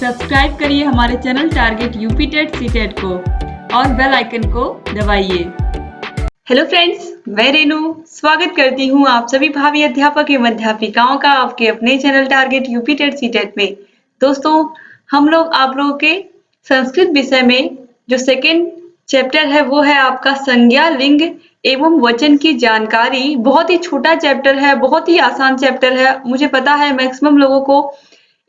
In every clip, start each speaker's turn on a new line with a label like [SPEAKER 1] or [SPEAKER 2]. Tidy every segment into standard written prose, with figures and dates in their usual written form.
[SPEAKER 1] Subscribe करिए हमारे channel target UP TET CTET को और बेल आइकन को दबाइए। हेलो फ्रेंड्स, मैं रेनू स्वागत करती हूँ आप सभी भावी अध्यापक एवं अध्यापिकाओं का आपके अपने channel target UP TET CTET में। दोस्तों, हम लोग आप लोगों के संस्कृत विषय में जो सेकेंड चैप्टर है वो है आपका संज्ञा, लिंग एवं वचन की जानकारी। बहुत ही छोटा चैप्टर है, बहुत ही आसान चैप्टर है। मुझे पता है मैक्सिमम लोगों को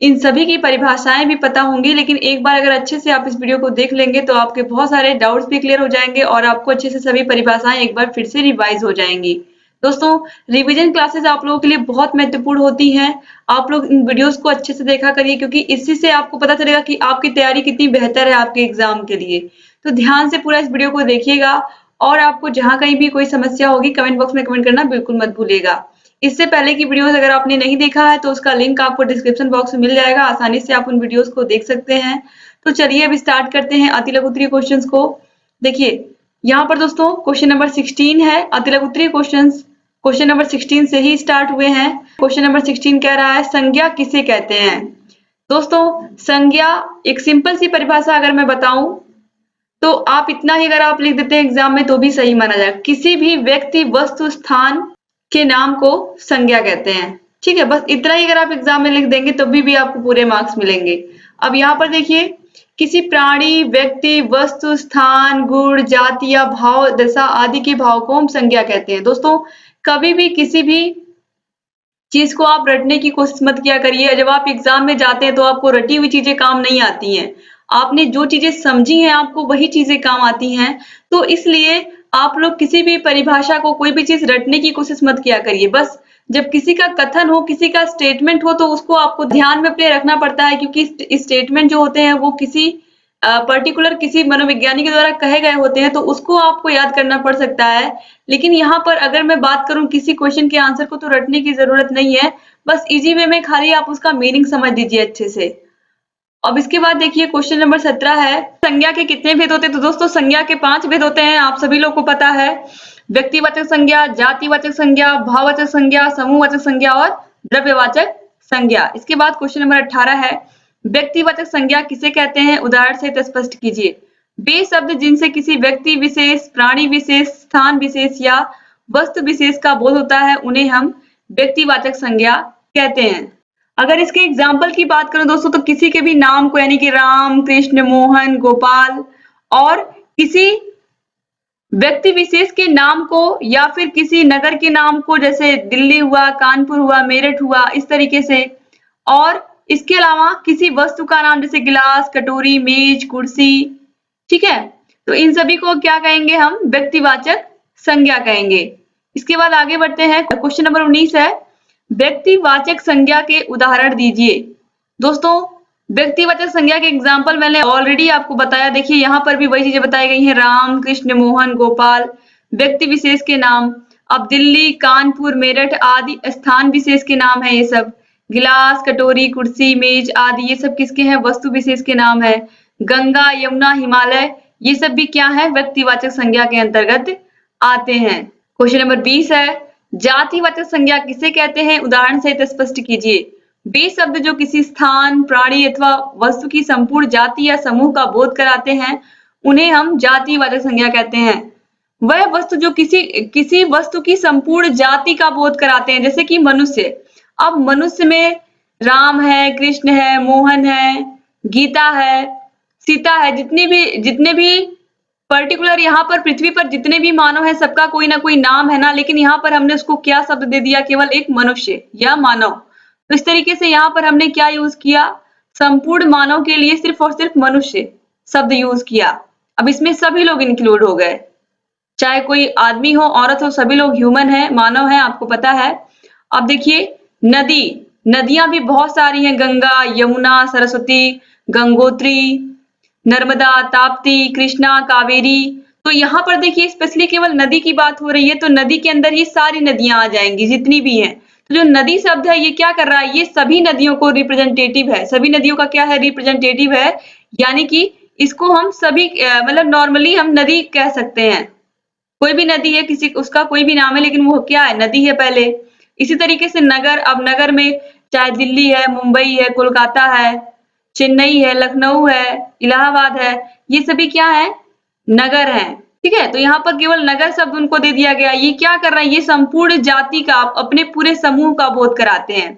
[SPEAKER 1] इन सभी की परिभाषाएं भी पता होंगी, लेकिन एक बार अगर अच्छे से आप इस वीडियो को देख लेंगे तो आपके बहुत सारे डाउट्स भी क्लियर हो जाएंगे और आपको अच्छे से सभी परिभाषाएं एक बार फिर से रिवाइज हो जाएंगी। दोस्तों, रिवीजन क्लासेस आप लोगों के लिए बहुत महत्वपूर्ण होती हैं। आप लोग इन वीडियोस को अच्छे से देखा करिए, क्योंकि इसी से आपको पता चलेगा कि आपकी तैयारी कितनी बेहतर है आपके एग्जाम के लिए। तो ध्यान से पूरा इस वीडियो को देखिएगा और आपको जहां कहीं भी कोई समस्या होगी कमेंट बॉक्स में कमेंट करना बिल्कुल मत भूलिएगा। इससे पहले की वीडियोस अगर आपने नहीं देखा है तो उसका लिंक आपको डिस्क्रिप्शन बॉक्स में मिल जाएगा, आसानी से आप उन वीडियोस को देख सकते हैं। तो चलिए अब स्टार्ट करते हैं अति लघु उत्तरीय क्वेश्चंस को। देखिए यहाँ पर दोस्तों क्वेश्चन नंबर 16 है। अति लघु उत्तरीय क्वेश्चंस क्वेश्चन नंबर 16 से ही स्टार्ट हुए हैं। क्वेश्चन नंबर 16 कह रहा है संज्ञा किसे कहते हैं। दोस्तों, संज्ञा एक सिंपल सी परिभाषा अगर मैं बताऊं तो आप इतना ही अगर आप लिख देते हैं एग्जाम में तो भी सही माना जाएगा। किसी भी व्यक्ति, वस्तु, स्थान के नाम को संज्ञा कहते हैं। ठीक है, बस इतना ही अगर आप एग्जाम में लिख देंगे तो भी आपको पूरे मार्क्स मिलेंगे। अब यहाँ पर देखिए, किसी प्राणी, व्यक्ति, वस्तु, स्थान, गुण, जाति या भाव, दशा आदि के भाव को हम संज्ञा कहते हैं। दोस्तों, कभी भी किसी भी चीज को आप रटने की कोशिश मत किया करिए। जब आप एग्जाम में जाते हैं तो आपको रटी हुई चीजें काम नहीं आती हैं। आपने जो चीजें समझी हैं आपको वही चीजें काम आती हैं। तो इसलिए आप लोग किसी भी परिभाषा को, कोई भी चीज रटने की कोशिश मत किया करिए। बस जब किसी का कथन हो, किसी का स्टेटमेंट हो तो उसको आपको ध्यान में अपने रखना पड़ता है, क्योंकि स्टेटमेंट जो होते हैं वो किसी पर्टिकुलर किसी मनोविज्ञानी के द्वारा कहे गए होते हैं, तो उसको आपको याद करना पड़ सकता है। लेकिन यहाँ पर अगर मैं बात करूं किसी क्वेश्चन के आंसर को, तो रटने की जरूरत नहीं है। बस इजी वे में खाली आप उसका मीनिंग समझ लीजिए अच्छे से। अब इसके बाद देखिए क्वेश्चन नंबर 17 है संज्ञा के कितने भेद होते हैं। तो दोस्तों, संज्ञा के 5 भेद होते हैं, आप सभी लोग को पता है। व्यक्तिवाचक संज्ञा, जातिवाचक संज्ञा, भाववाचक संज्ञा, समूहवाचक संज्ञा और द्रव्यवाचक संज्ञा। इसके बाद क्वेश्चन नंबर 18 है व्यक्तिवाचक संज्ञा किसे कहते हैं, उदाहरण सहित स्पष्ट कीजिए। वे शब्द जिनसे किसी व्यक्ति विशेष, प्राणी विशेष, स्थान विशेष या वस्तु विशेष का बोध होता है उन्हें हम व्यक्तिवाचक संज्ञा कहते हैं। अगर इसके एग्जाम्पल की बात करें दोस्तों, तो किसी के भी नाम को, यानी कि राम, कृष्ण, मोहन, गोपाल, और किसी व्यक्ति विशेष के नाम को या फिर किसी नगर के नाम को, जैसे दिल्ली हुआ, कानपुर हुआ, मेरठ हुआ, इस तरीके से। और इसके अलावा किसी वस्तु का नाम जैसे गिलास, कटोरी, मेज, कुर्सी। ठीक है, तो इन सभी को क्या कहेंगे हम, व्यक्तिवाचक संज्ञा कहेंगे। इसके बाद आगे बढ़ते हैं। क्वेश्चन नंबर 19 है व्यक्तिवाचक संज्ञा के उदाहरण दीजिए। दोस्तों, व्यक्तिवाचक संज्ञा के एग्जाम्पल मैंने ऑलरेडी आपको बताया। देखिए यहाँ पर भी वही चीजें बताई गई हैं, राम, कृष्ण, मोहन, गोपाल, व्यक्ति विशेष के नाम। अब दिल्ली, कानपुर, मेरठ आदि स्थान विशेष के नाम है ये सब। गिलास, कटोरी, कुर्सी, मेज आदि ये सब किसके हैं, वस्तु विशेष के नाम है। गंगा, यमुना, हिमालय ये सब भी क्या है, व्यक्तिवाचक संज्ञा के अंतर्गत आते हैं। क्वेश्चन नंबर 20 है जातिवाचक संज्ञा किसे कहते हैं, उदाहरण सहित स्पष्ट कीजिए। वे शब्द जो किसी स्थान, प्राणी अथवा वस्तु की संपूर्ण जाति या समूह का बोध कराते हैं उन्हें हम जातिवाचक संज्ञा कहते हैं। वह वस्तु जो किसी वस्तु की संपूर्ण जाति का बोध कराते हैं, जैसे कि मनुष्य। अब मनुष्य में राम है, कृष्ण है, मोहन है, गीता है, सीता है, जितने भी पर्टिकुलर यहाँ पर पृथ्वी पर जितने भी मानव है सबका कोई ना कोई नाम है ना, लेकिन यहाँ पर हमने उसको क्या शब्द दे दिया, केवल एक मनुष्य या मानव। तो इस तरीके से यहाँ पर हमने क्या यूज किया, संपूर्ण मानव के लिए सिर्फ और सिर्फ मनुष्य शब्द यूज किया। अब इसमें सभी लोग इंक्लूड हो गए, चाहे कोई आदमी हो, औरत हो, सभी लोग ह्यूमन है, मानव है, आपको पता है। अब देखिए नदियां भी बहुत सारी हैं, गंगा, यमुना, सरस्वती, गंगोत्री, नर्मदा, ताप्ती, कृष्णा, कावेरी। तो यहाँ पर देखिए स्पेशली केवल नदी की बात हो रही है, तो नदी के अंदर ये सारी नदियां आ जाएंगी जितनी भी हैं। तो जो नदी शब्द है ये क्या कर रहा है, ये सभी नदियों को रिप्रेजेंटेटिव है, सभी नदियों का क्या है, रिप्रेजेंटेटिव है। यानी कि इसको हम सभी मतलब नॉर्मली हम नदी कह सकते हैं। कोई भी नदी है, किसी उसका कोई भी नाम है, लेकिन वो क्या है, नदी है पहले। इसी तरीके से नगर, अब नगर में चाहे दिल्ली है, मुंबई है, कोलकाता है, चेन्नई है, लखनऊ है, इलाहाबाद है, ये सभी क्या है? नगर हैं। ठीक है, तो यहाँ पर केवल नगर शब्द उनको दे दिया गया। ये क्या कर रहे हैं? ये संपूर्ण जाति का, अपने पूरे समूह का बोध कराते हैं।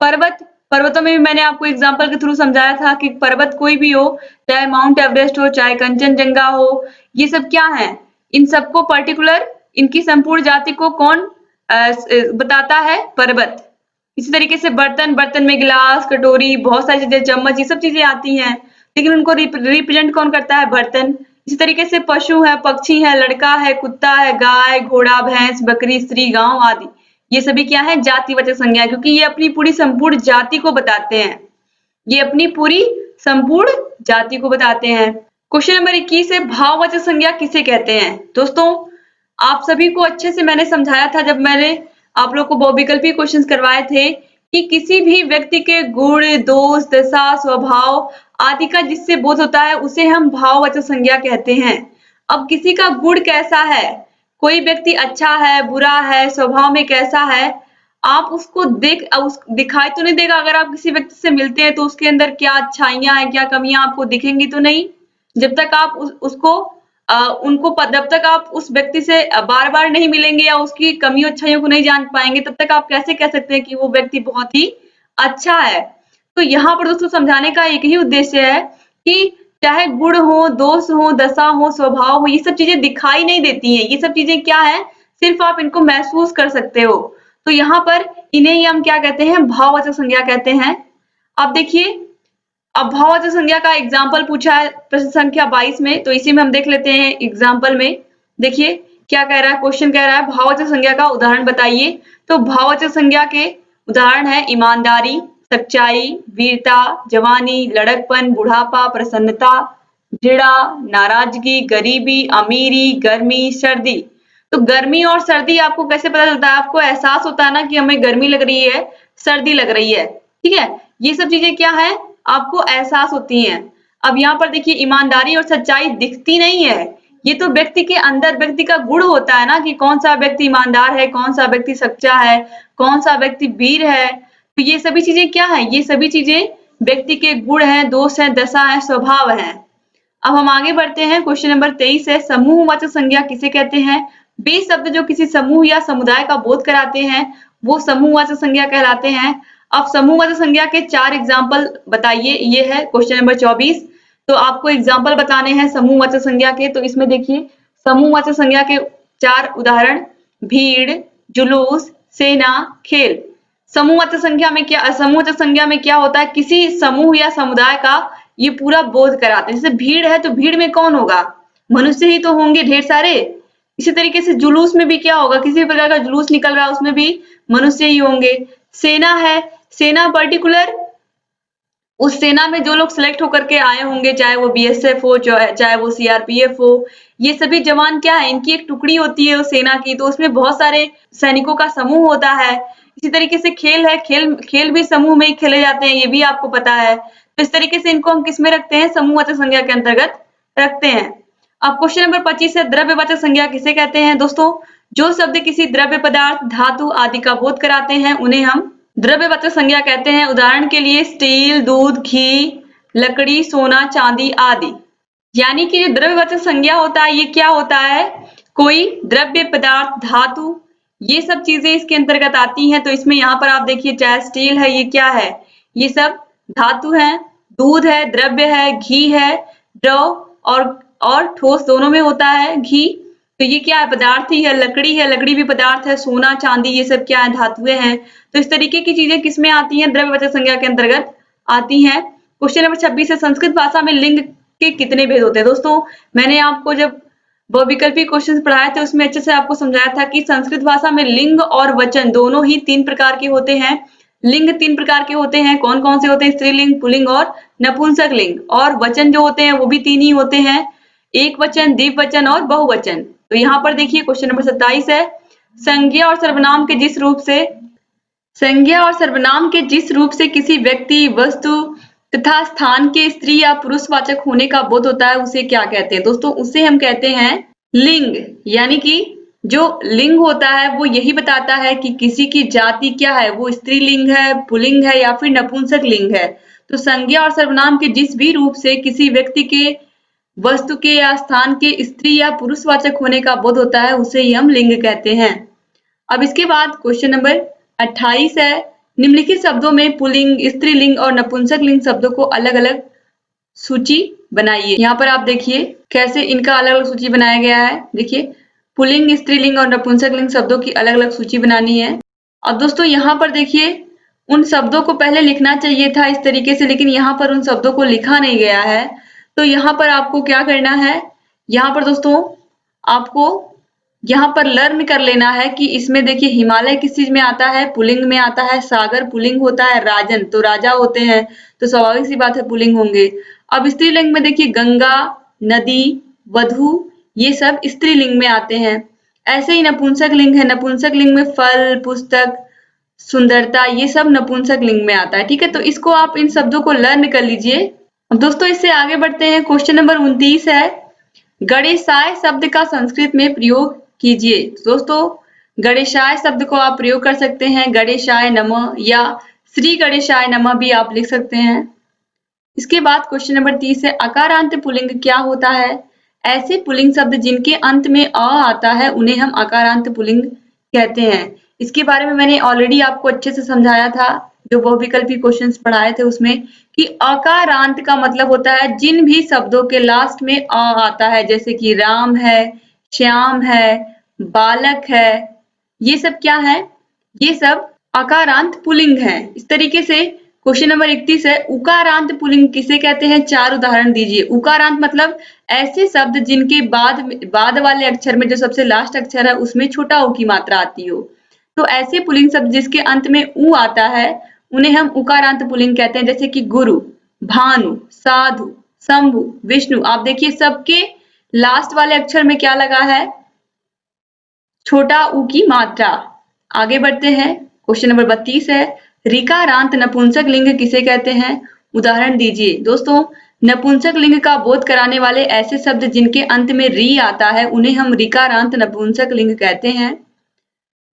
[SPEAKER 1] पर्वत, पर्वतों में भी मैंने आपको एग्जाम्पल के थ्रू समझाया था कि पर्वत कोई भी हो, चाहे माउंट एवरेस्ट हो, चाहे कंचनजंगा हो, ये सब क्या है? इन सबको पर्टिकुलर, इनकी संपूर्ण जाति को कौन बताता है? पर्वत। इसी तरीके से बर्तन, बर्तन में गिलास, कटोरी, बहुत सारी चीजें, चम्मच, ये सब चीजें आती हैं, लेकिन उनको रिप्रेजेंट कौन करता है? बर्तन। इसी तरीके से पशु है, पक्षी है, लड़का है, कुत्ता है, गाय, घोड़ा, भैंस, बकरी, स्त्री, गांव आदि, ये सभी क्या है? जातिवाचक संज्ञा, क्योंकि ये अपनी पूरी संपूर्ण जाति को बताते हैं। ये अपनी पूरी संपूर्ण जाति को बताते हैं। क्वेश्चन नंबर 21 है, भाववाचक संज्ञा किसे कहते हैं? दोस्तों, आप सभी को अच्छे से मैंने समझाया था जब मैंने आप लोग को बहुविकल्पी क्वेश्चंस करवाए थे कि किसी भी व्यक्ति के गुण, दोष, दशा, स्वभाव आदि का जिससे बोध होता है उसे हम भाववाचक संज्ञा कहते हैं। अब किसी का गुण कैसा है, कोई व्यक्ति अच्छा है, बुरा है, स्वभाव में कैसा है, आप उसको दिखाई तो नहीं देगा। अगर आप किसी व्यक्ति से मिलते हैं तो उसके अंदर क्या अच्छाइयां हैं, क्या कमियां आपको दिखेंगी तो नहीं। जब तक आप जब तक आप उस व्यक्ति से बार बार नहीं मिलेंगे या उसकी कमियों अच्छाइयों को नहीं जान पाएंगे, तब तक आप कैसे कह सकते हैं कि वो व्यक्ति बहुत ही अच्छा है। तो यहाँ पर दोस्तों समझाने का एक ही उद्देश्य है कि चाहे गुण हो, दोष हो, दशा हो, स्वभाव हो, ये सब चीजें दिखाई नहीं देती हैं। ये सब चीजें क्या है? सिर्फ आप इनको महसूस कर सकते हो। तो यहाँ पर इन्हें ही हम क्या कहते हैं? भाववाचक संज्ञा कहते हैं। अब देखिए, अब भाववाचक संज्ञा का एग्जाम्पल पूछा है प्रश्न संख्या 22 में, तो इसी में हम देख लेते हैं एग्जाम्पल में। देखिए क्या कह रहा है, क्वेश्चन कह रहा है भाववाचक संज्ञा का उदाहरण बताइए। तो भाववाचक संज्ञा के उदाहरण है ईमानदारी, सच्चाई, वीरता, जवानी, लड़कपन, बुढ़ापा, प्रसन्नता, घृणा, नाराजगी, गरीबी, अमीरी, गर्मी, सर्दी। तो गर्मी और सर्दी आपको कैसे पता चलता है? आपको एहसास होता है ना कि हमें गर्मी लग रही है, सर्दी लग रही है। ठीक है, ये सब चीजें क्या है? आपको एहसास होती हैं। अब यहाँ पर देखिए, ईमानदारी और सच्चाई दिखती नहीं है, ये तो व्यक्ति के अंदर, व्यक्ति का गुण होता है ना कि कौन सा व्यक्ति ईमानदार है, कौन सा व्यक्ति सच्चा है, कौन सा व्यक्ति वीर है। तो ये सभी चीजें क्या है? ये सभी चीजें व्यक्ति के गुण हैं, दोष हैं, दशा है, स्वभाव है। अब हम आगे बढ़ते हैं। क्वेश्चन नंबर 23 है, समूहवाचक संज्ञा किसे कहते हैं? वे शब्द जो किसी समूह या समुदाय का बोध कराते हैं वो समूहवाचक संज्ञा कहलाते हैं। अब समूहवाचक संज्ञा के 4 एग्जाम्पल बताइए। ये है क्वेश्चन नंबर 24। तो आपको एग्जाम्पल बताने हैं समूहवाचक संज्ञा के। तो इसमें देखिए, समूहवाचक संज्ञा के 4 उदाहरण: भीड़, जुलूस, सेना, खेल। समूहवाचक संज्ञा में क्या होता है? किसी समूह या समुदाय का ये पूरा बोध कराते हैं। जैसे भीड़ है तो भीड़ में कौन होगा? मनुष्य ही तो होंगे ढेर सारे। इसी तरीके से जुलूस में भी क्या होगा? किसी भी प्रकार का जुलूस निकल रहा है उसमें भी मनुष्य ही होंगे। सेना है, सेना पर्टिकुलर उस सेना में जो लोग सिलेक्ट होकर के आए होंगे, चाहे वो बीएसएफ हो, चाहे वो सीआरपीएफ हो, ये सभी जवान क्या है? इनकी एक टुकड़ी होती है उस सेना की, तो उसमें बहुत सारे सैनिकों का समूह होता है। इसी तरीके से खेल है, खेल भी समूह में ही खेले जाते हैं, ये भी आपको पता है। तो इस तरीके से इनको हम किस में रखते हैं? समूहवाचक संज्ञा के अंतर्गत रखते हैं। अब क्वेश्चन नंबर 25 है, द्रव्यवाचक संज्ञा किसे कहते हैं? दोस्तों, जो शब्द किसी द्रव्य पदार्थ, धातु आदि का बोध कराते हैं उन्हें हम द्रव्यवाचक संज्ञा कहते हैं। उदाहरण के लिए स्टील, दूध, घी, लकड़ी, सोना, चांदी आदि। यानी कि जो द्रव्यवाचक संज्ञा होता है ये क्या होता है? कोई द्रव्य पदार्थ, धातु, ये सब चीजें इसके अंतर्गत आती हैं। तो इसमें यहाँ पर आप देखिए, चाहे स्टील है, ये क्या है? ये सब धातु है, दूध है, द्रव्य है, घी है, द्रव और ठोस दोनों में होता है घी। तो ये क्या है? पदार्थ ही है। लकड़ी भी पदार्थ है। सोना, चांदी, ये सब क्या है? धातुएं हैं। तो इस तरीके की चीजें किसमें आती हैं? द्रव्यवाचक संज्ञा के अंतर्गत आती हैं। क्वेश्चन नंबर 26 है, संस्कृत भाषा में लिंग के कितने भेद होते हैं? दोस्तों, मैंने आपको जब बहुविकल्पी क्वेश्चन पढ़ाए थे उसमें अच्छे से आपको समझाया था कि संस्कृत भाषा में लिंग और वचन दोनों ही 3 प्रकार के होते हैं। लिंग 3 प्रकार के होते हैं। कौन कौन से होते हैं? स्त्रीलिंग, पुल्लिंग और नपुंसक लिंग। और वचन जो होते हैं वो भी 3 ही होते हैं, एक वचन, द्विवचन और बहुवचन। तो यहाँ पर देखिए, क्वेश्चन नंबर 27 है, संज्ञा और सर्वनाम के जिस रूप से किसी व्यक्ति, वस्तु तथा स्थान के स्त्री या पुरुषवाचक होने का बोध होता है उसे क्या कहते हैं? दोस्तों, उसे हम कहते हैं लिंग। यानी कि जो लिंग होता है वो यही बताता है कि किसी की जाति क्या है, वो स्त्रीलिंग है, पुल्लिंग है या फिर नपुंसक लिंग है। तो संज्ञा और सर्वनाम के जिस भी रूप से किसी व्यक्ति के, वस्तु के या स्थान के स्त्री या पुरुषवाचक होने का बोध होता है उसे ही हम लिंग कहते हैं। अब इसके बाद क्वेश्चन नंबर 28 है, निम्नलिखित शब्दों में पुल्लिंग, स्त्रीलिंग और नपुंसक लिंग शब्दों को अलग अलग सूची बनाइए। यहाँ पर आप देखिए कैसे इनका अलग अलग सूची बनाया गया है। देखिए पुल्लिंग, स्त्रीलिंग और नपुंसक लिंग शब्दों की अलग अलग सूची बनानी है। अब दोस्तों यहाँ पर देखिए उन शब्दों को पहले लिखना चाहिए था इस तरीके से, लेकिन यहाँ पर उन शब्दों को लिखा नहीं गया है। तो यहाँ पर आपको क्या करना है, यहाँ पर दोस्तों आपको यहाँ पर लर्न कर लेना है कि इसमें देखिए हिमालय किस चीज में आता है, पुल्लिंग में आता है, सागर पुल्लिंग होता है, राजन तो राजा होते हैं, तो स्वाभाविक सी बात है पुल्लिंग होंगे। अब स्त्रीलिंग में देखिए गंगा, नदी, वधु, ये सब स्त्रीलिंग में आते हैं। ऐसे ही नपुंसक लिंग है, नपुंसक लिंग में फल, पुस्तक, सुंदरता, ये सब नपुंसक लिंग में आता है। ठीक है, तो इसको आप इन शब्दों को लर्न कर लीजिए। अब दोस्तों इससे आगे बढ़ते हैं। क्वेश्चन नंबर 29 है, गणेशाय शब्द का संस्कृत में प्रयोग कीजिए। दोस्तों गणेशाय शब्द को आप प्रयोग कर सकते हैं, गणेशाय नमः या श्री गणेशाय नमः भी आप लिख सकते हैं। इसके बाद क्वेश्चन नंबर 30 है, अकारांत पुल्लिंग क्या होता है? ऐसे पुल्लिंग शब्द जिनके अंत में अ आता है उन्हें हम अकारांत पुल्लिंग कहते हैं। इसके बारे में मैंने ऑलरेडी आपको अच्छे से समझाया था, जो बहुविकल्पी क्वेश्चंस पढ़ाए थे उसमें, कि अकारांत का मतलब होता है जिन भी शब्दों के लास्ट में अ आता है, जैसे कि राम है, श्याम है, बालक है, ये सब क्या है, ये सब अकारांत पुल्लिंग है। इस तरीके से क्वेश्चन नंबर 31 है, उकारांत पुल्लिंग किसे कहते हैं? 4 उदाहरण दीजिए। उकारांत मतलब ऐसे शब्द जिनके बाद वाले अक्षर में जो सबसे लास्ट अक्षर है उसमें छोटा ऊ की मात्रा आती हो। तो ऐसे पुल्लिंग शब्द जिसके अंत में ऊ आता है उन्हें हम उकारांत पुल्लिंग कहते हैं, जैसे कि गुरु, भानु, साधु, शंभु, विष्णु। आप देखिए सबके लास्ट वाले अक्षर में क्या लगा है? छोटा ऊ की मात्रा। आगे बढ़ते हैं। क्वेश्चन नंबर 32 है, ऋकारांत नपुंसक लिंग किसे कहते हैं? उदाहरण दीजिए। दोस्तों नपुंसक लिंग का बोध कराने वाले ऐसे शब्द जिनके अंत में री आता है उन्हें हम ऋकारांत नपुंसक लिंग कहते हैं,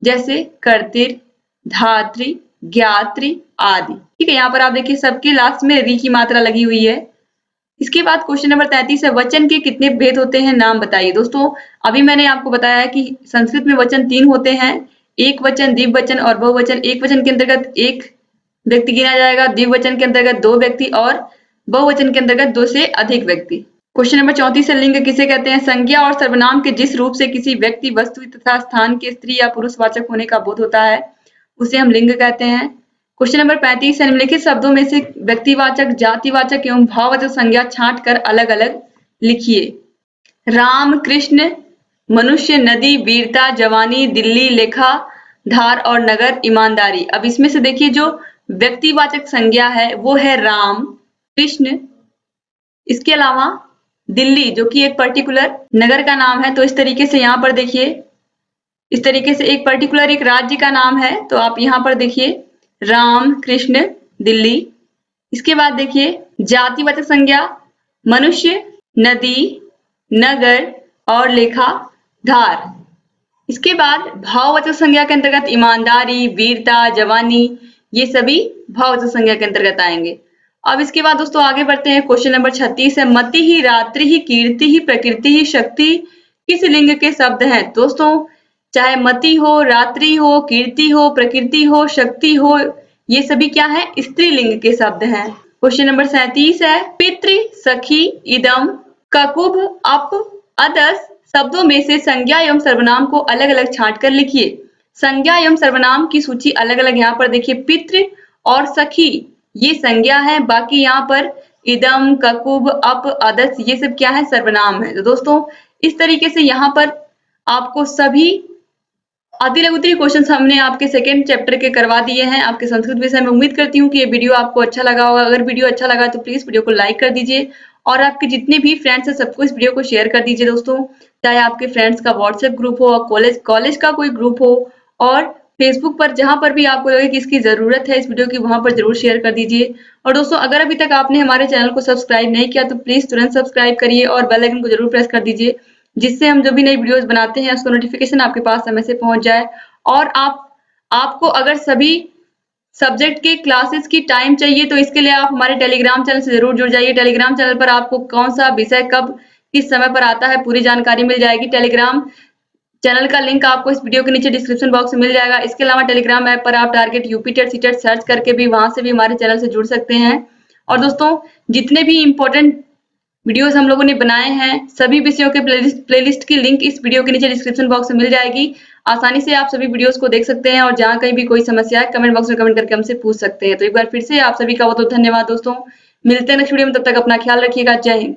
[SPEAKER 1] जैसे कर्तिर, धात्री, ज्ञात्री आदि। ठीक है, यहाँ पर आप देखिए सबके लास्ट में री की मात्रा लगी हुई है। इसके बाद क्वेश्चन नंबर 33 है, वचन के कितने भेद होते हैं? नाम बताइए। दोस्तों अभी मैंने आपको बताया है कि संस्कृत में वचन 3 होते हैं, एक वचन, द्विवचन और बहुवचन। एक वचन के अंतर्गत एक व्यक्ति गिना जाएगा, द्विवचन के अंतर्गत 2 व्यक्ति और बहुवचन के अंतर्गत 2 से अधिक व्यक्ति। क्वेश्चन नंबर 34 है, लिंग किसे कहते हैं? संज्ञा और सर्वनाम के जिस रूप से किसी व्यक्ति, वस्तु तथा स्थान के स्त्री या पुरुषवाचक होने का बोध होता है उसे हम लिंग कहते हैं। क्वेश्चन नंबर 35 है, निम्नलिखित शब्दों में से व्यक्तिवाचक, जातिवाचक एवं भाववाचक संज्ञा छांट कर अलग अलग लिखिए। राम, कृष्ण, मनुष्य, नदी, वीरता, जवानी, दिल्ली, लेखा, धार और नगर, ईमानदारी। अब इसमें से देखिए जो व्यक्तिवाचक संज्ञा है वो है राम, कृष्ण, इसके अलावा दिल्ली जो कि एक पर्टिकुलर नगर का नाम है। तो इस तरीके से यहाँ पर देखिए, इस तरीके से एक पर्टिकुलर एक राज्य का नाम है, तो आप यहाँ पर देखिए राम, कृष्ण, दिल्ली। इसके बाद देखिए जातिवाचक संज्ञा मनुष्य, नदी, नगर और लेखा, धार। इसके बाद भाववाचक संज्ञा के अंतर्गत ईमानदारी, वीरता, जवानी, ये सभी भाववाचक संज्ञा के अंतर्गत आएंगे। अब इसके बाद दोस्तों आगे बढ़ते हैं। क्वेश्चन नंबर 36 है, मति ही, रात्रि ही, कीर्ति ही, प्रकृति ही, शक्ति किस लिंग के शब्द हैं? दोस्तों चाहे मति हो, रात्रि हो, कीर्ति हो, प्रकृति हो, शक्ति हो, ये सभी क्या है? स्त्रीलिंग के शब्द हैं। क्वेश्चन नंबर 37 है, पितृ, सखी, इदम, ककुभ, अप, अदस शब्दों में से संज्ञा एवं सर्वनाम को अलग अलग छांट कर लिखिए। संज्ञा एवं सर्वनाम की सूची अलग अलग यहाँ पर देखिए, पितृ और सखी ये संज्ञा है, बाकी यहाँ पर इदम, ककुभ, अप, अदस ये सब क्या है? सर्वनाम है। तो दोस्तों इस तरीके से यहाँ पर आपको सभी अतिलघुत्री क्वेश्चंस हमने आपके सेकेंड चैप्टर के करवा दिए हैं आपके संस्कृत विषय में। उम्मीद करती हूँ कि ये वीडियो आपको अच्छा लगा होगा। अगर वीडियो अच्छा लगा तो प्लीज वीडियो को लाइक कर दीजिए और आपके जितने भी फ्रेंड्स हैं सबको इस वीडियो को शेयर कर दीजिए। दोस्तों चाहे आपके फ्रेंड्स का व्हाट्सएप ग्रुप हो, कॉलेज का कोई ग्रुप हो, और फेसबुक पर जहां पर भी आपको लगे कि इसकी जरूरत है इस वीडियो की, वहां पर जरूर शेयर कर दीजिए। और दोस्तों अगर अभी तक आपने हमारे चैनल को सब्सक्राइब नहीं किया तो प्लीज तुरंत सब्सक्राइब करिए और बेल आइकन को जरूर प्रेस कर दीजिए, जिससे हम जो भी नई वीडियोस बनाते हैं उसका नोटिफिकेशन आपके पास समय से पहुंच जाए। और आपको अगर सभी सब्जेक्ट के क्लासेस की टाइम चाहिए तो इसके लिए आप हमारे टेलीग्राम चैनल से जरूर जुड़ जाइए। टेलीग्राम चैनल पर आपको कौन सा विषय कब किस समय पर आता है पूरी जानकारी मिल जाएगी। टेलीग्राम चैनल का लिंक आपको इस वीडियो के नीचे डिस्क्रिप्शन बॉक्स में मिल जाएगा। इसके अलावा टेलीग्राम ऐप पर आप target UP TET CTET search करके भी वहां से भी हमारे चैनल से जुड़ सकते हैं। और दोस्तों, जितने भी इम्पोर्टेंट वीडियोस हम लोगों ने बनाए हैं सभी विषयों के प्लेलिस्ट की लिंक इस वीडियो के नीचे डिस्क्रिप्शन बॉक्स में मिल जाएगी। आसानी से आप सभी वीडियोस को देख सकते हैं और जहां कहीं भी कोई समस्या है कमेंट बॉक्स में कमेंट करके हमसे पूछ सकते हैं। तो एक बार फिर से आप सभी का बहुत बहुत धन्यवाद दोस्तों। मिलते हैं नेक्स्ट वीडियो में, तब तक अपना ख्याल रखिएगा। जय हिंद।